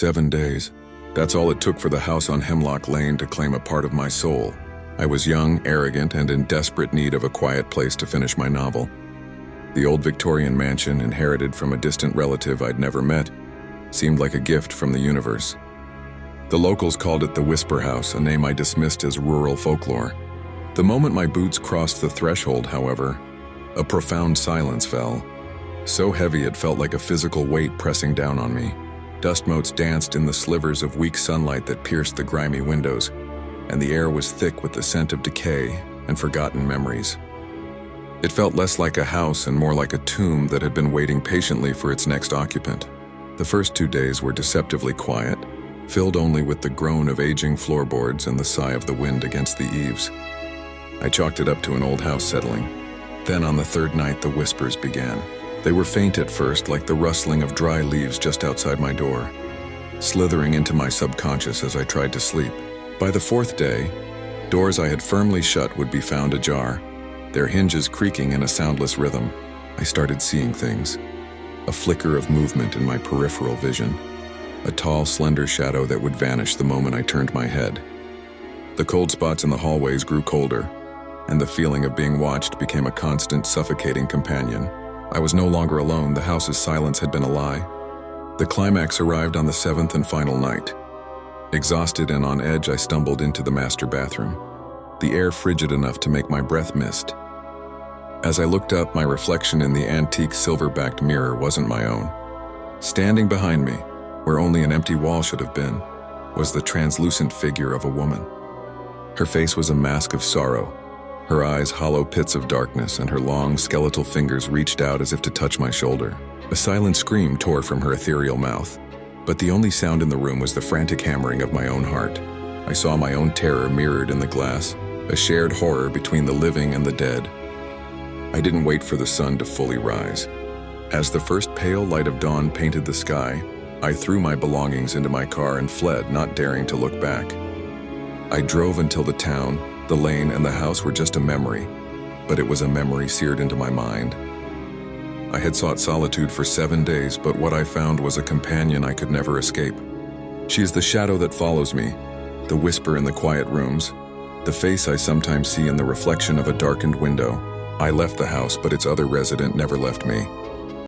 7 days. That's all it took for the house on Hemlock Lane to claim a part of my soul. I was young, arrogant, and in desperate need of a quiet place to finish my novel. The old Victorian mansion, inherited from a distant relative I'd never met, seemed like a gift from the universe. The locals called it the Whisper House, a name I dismissed as rural folklore. The moment my boots crossed the threshold, however, a profound silence fell. So heavy it felt like a physical weight pressing down on me. Dust motes danced in the slivers of weak sunlight that pierced the grimy windows, and the air was thick with the scent of decay and forgotten memories. It felt less like a house and more like a tomb that had been waiting patiently for its next occupant. The first 2 days were deceptively quiet, filled only with the groan of aging floorboards and the sigh of the wind against the eaves. I chalked it up to an old house settling. Then on the third night, the whispers began. They were faint at first, like the rustling of dry leaves just outside my door, slithering into my subconscious as I tried to sleep. By the fourth day, doors I had firmly shut would be found ajar, their hinges creaking in a soundless rhythm. I started seeing things. A flicker of movement in my peripheral vision. A tall, slender shadow that would vanish the moment I turned my head. The cold spots in the hallways grew colder, and the feeling of being watched became a constant, suffocating companion. I was no longer alone. The house's silence had been a lie. The climax arrived on the 7th and final night. Exhausted and on edge, I stumbled into the master bathroom, the air frigid enough to make my breath mist. As I looked up, my reflection in the antique silver-backed mirror wasn't my own. Standing behind me, where only an empty wall should have been, was the translucent figure of a woman. Her face was a mask of sorrow, her eyes hollow pits of darkness, and her long, skeletal fingers reached out as if to touch my shoulder. A silent scream tore from her ethereal mouth, but the only sound in the room was the frantic hammering of my own heart. I saw my own terror mirrored in the glass, a shared horror between the living and the dead. I didn't wait for the sun to fully rise. As the first pale light of dawn painted the sky, I threw my belongings into my car and fled, not daring to look back. I drove until the town, the lane, and the house were just a memory, but it was a memory seared into my mind. I had sought solitude for 7 days, but what I found was a companion I could never escape. She is the shadow that follows me, the whisper in the quiet rooms, the face I sometimes see in the reflection of a darkened window. I left the house, but its other resident never left me.